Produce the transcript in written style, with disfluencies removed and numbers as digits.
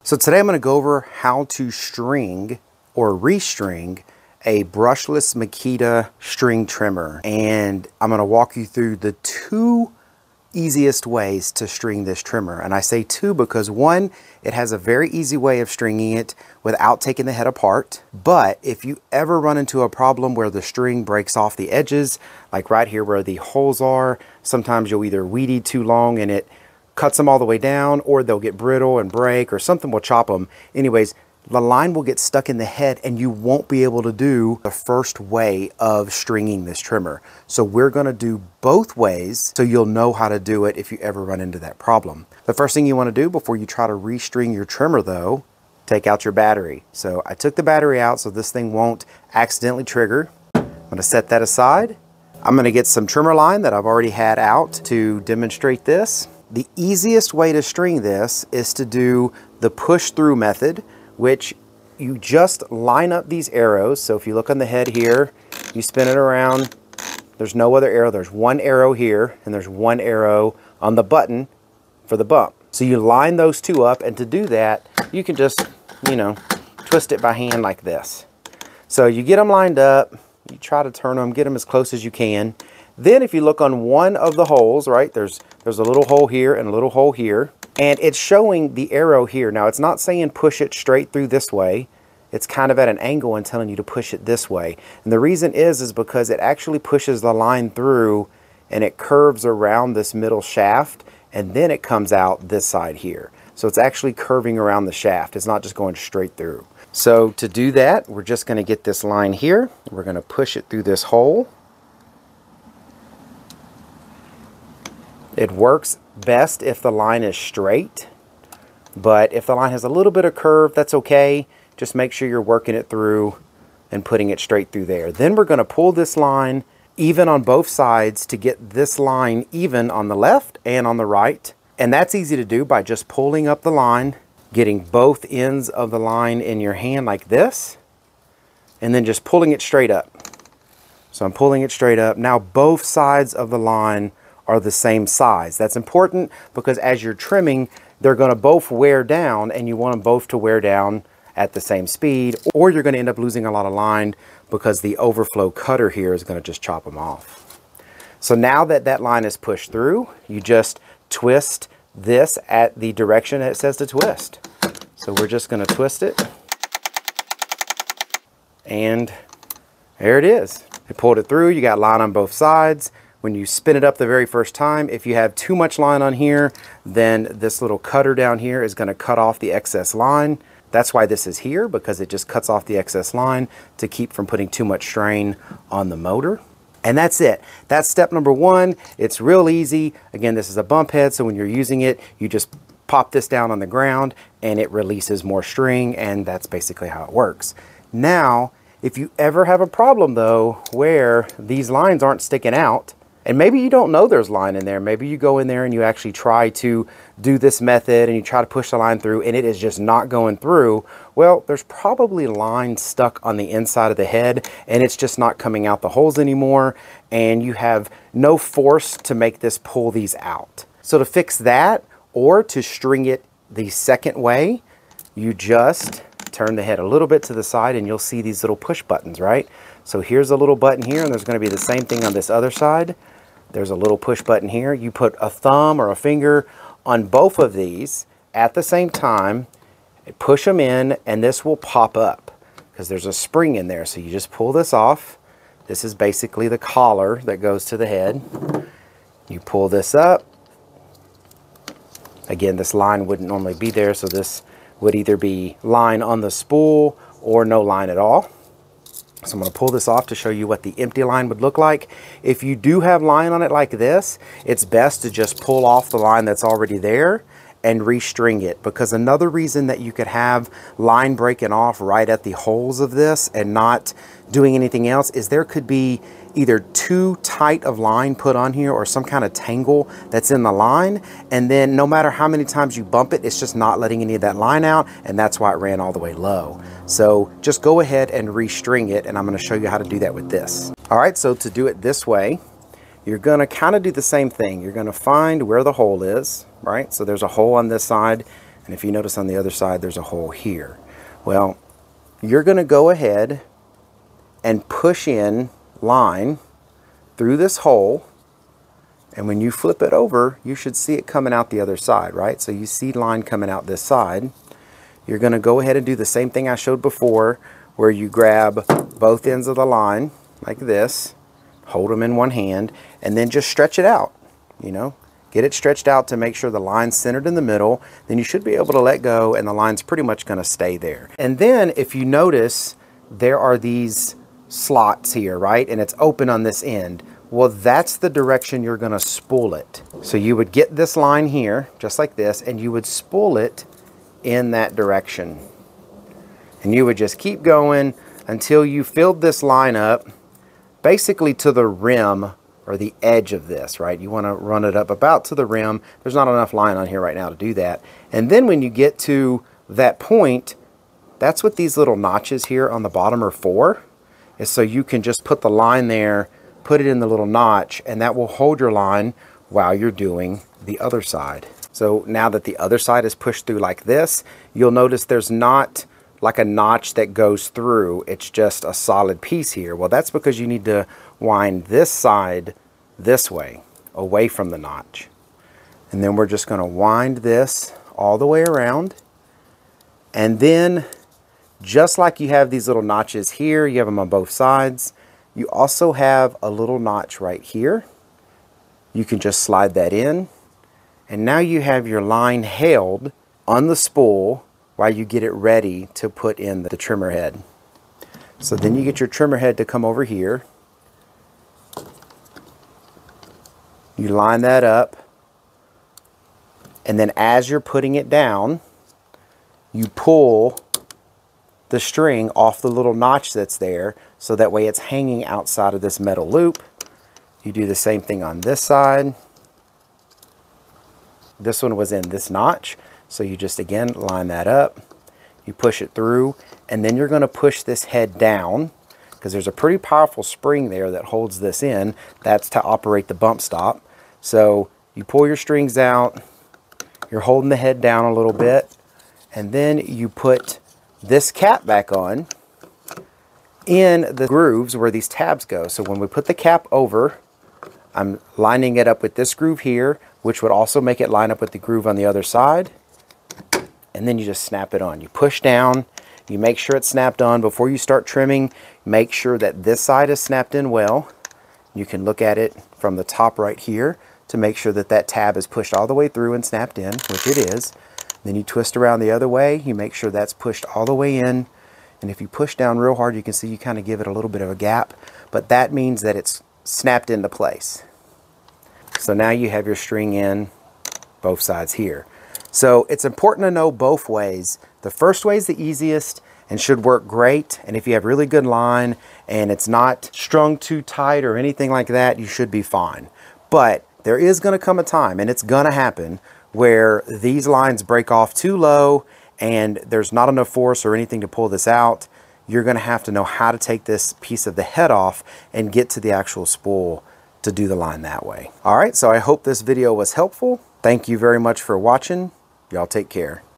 So today I'm going to go over how to string or restring a brushless Makita string trimmer. And I'm going to walk you through the two easiest ways to string this trimmer. And I say two because one, it has a very easy way of stringing it without taking the head apart. But if you ever run into a problem where the string breaks off the edges, like right here where the holes are, sometimes you'll either weed eat too long and it cuts them all the way down, or they'll get brittle and break, or something will chop them. Anyways, the line will get stuck in the head and you won't be able to do the first way of stringing this trimmer. So we're going to do both ways so you'll know how to do it if you ever run into that problem. The first thing you want to do before you try to restring your trimmer though, take out your battery. So I took the battery out so this thing won't accidentally trigger. I'm going to set that aside. I'm going to get some trimmer line that I've already had out to demonstrate this. The easiest way to string this is to do the push through method, which you just line up these arrows. So if you look on the head here, you spin it around, there's no other arrow. There's one arrow here and there's one arrow on the button for the bump. So you line those two up, and to do that, you can just, twist it by hand like this. So you get them lined up, you try to turn them, get them as close as you can. Then if you look on one of the holes, right, there's a little hole here and a little hole here, and it's showing the arrow here. Now it's not saying push it straight through this way. It's kind of at an angle and telling you to push it this way. And the reason is because it actually pushes the line through and it curves around this middle shaft, and then it comes out this side here. So it's actually curving around the shaft. It's not just going straight through. So to do that, we're just going to get this line here. We're going to push it through this hole. It works best if the line is straight, but if the line has a little bit of curve, that's okay. Just make sure you're working it through and putting it straight through there. Then we're going to pull this line even on both sides to get this line even on the left and on the right. And that's easy to do by just pulling up the line, getting both ends of the line in your hand like this, and then just pulling it straight up. So I'm pulling it straight up. Now both sides of the line are the same size. That's important because as you're trimming, they're going to both wear down, and you want them both to wear down at the same speed, or you're going to end up losing a lot of line because the overflow cutter here is going to just chop them off. So now that that line is pushed through, you just twist this at the direction that it says to twist. So we're just going to twist it, and there it is. It pulled it through. You got line on both sides. When you spin it up the very first time, if you have too much line on here, then this little cutter down here is going to cut off the excess line. That's why this is here, because it just cuts off the excess line to keep from putting too much strain on the motor. And that's it. That's step number one. It's real easy. Again, this is a bump head, so when you're using it, you just pop this down on the ground and it releases more string, and that's basically how it works. Now, if you ever have a problem though, where these lines aren't sticking out, and maybe you don't know there's line in there. Maybe you go in there and you actually try to do this method and you try to push the line through and it is just not going through. Well, there's probably line stuck on the inside of the head and it's just not coming out the holes anymore, and you have no force to make this pull these out. So to fix that, or to string it the second way, you just turn the head a little bit to the side and you'll see these little push buttons, right? So here's a little button here, and there's going to be the same thing on this other side. There's a little push button here. You put a thumb or a finger on both of these at the same time, push them in, and this will pop up because there's a spring in there. So you just pull this off. This is basically the collar that goes to the head. You pull this up. Again, this line wouldn't normally be there, so this would either be line on the spool or no line at all. So I'm going to pull this off to show you what the empty line would look like. If you do have line on it like this, it's best to just pull off the line that's already there and restring it, because another reason that you could have line breaking off right at the holes of this and not doing anything else is there could be either too tight of line put on here or some kind of tangle that's in the line, and then no matter how many times you bump it, it's just not letting any of that line out, and that's why it ran all the way low. So just go ahead and restring it, and I'm going to show you how to do that with this. All right, so to do it this way, you're going to kind of do the same thing. You're going to find where the hole is, right? So there's a hole on this side. And if you notice on the other side, there's a hole here. Well, you're going to go ahead and push in line through this hole. And when you flip it over, you should see it coming out the other side, right? So you see line coming out this side. You're going to go ahead and do the same thing I showed before, where you grab both ends of the line like this, hold them in one hand, and then just stretch it out, you know. Get it stretched out to make sure the line's centered in the middle. Then you should be able to let go and the line's pretty much going to stay there. And then if you notice, there are these slots here, right? And it's open on this end. Well, that's the direction you're going to spool it. So you would get this line here, just like this, and you would spool it in that direction. And you would just keep going until you filled this line up basically to the rim or the edge of this, right? You want to run it up about to the rim. There's not enough line on here right now to do that. And then when you get to that point, that's what these little notches here on the bottom are for, is so you can just put the line there, put it in the little notch, and that will hold your line while you're doing the other side. So now that the other side is pushed through like this, you'll notice there's not like a notch that goes through. It's just a solid piece here. Well, that's because you need to wind this side this way, away from the notch. And then we're just going to wind this all the way around. And then, just like you have these little notches here, you have them on both sides, you also have a little notch right here. You can just slide that in. And now you have your line held on the spool while you get it ready to put in the trimmer head. So then you get your trimmer head to come over here. You line that up. And then as you're putting it down, you pull the string off the little notch that's there, so that way it's hanging outside of this metal loop. You do the same thing on this side. This one was in this notch, so you just again line that up, you push it through, and then you're going to push this head down because there's a pretty powerful spring there that holds this in. That's to operate the bump stop. So you pull your strings out, you're holding the head down a little bit, and then you put this cap back on in the grooves where these tabs go. So when we put the cap over, I'm lining it up with this groove here, which would also make it line up with the groove on the other side. And then you just snap it on. You push down, you make sure it's snapped on. Before you start trimming, make sure that this side is snapped in well. You can look at it from the top right here to make sure that that tab is pushed all the way through and snapped in, which it is. Then you twist around the other way, you make sure that's pushed all the way in. And if you push down real hard, you can see you kind of give it a little bit of a gap, but that means that it's snapped into place. So now you have your string in both sides here. So it's important to know both ways. The first way is the easiest and should work great. And if you have really good line and it's not strung too tight or anything like that, you should be fine. But there is going to come a time, and it's going to happen, where these lines break off too low and there's not enough force or anything to pull this out. You're going to have to know how to take this piece of the head off and get to the actual spool to do the line that way. All right, so I hope this video was helpful. Thank you very much for watching. Y'all take care.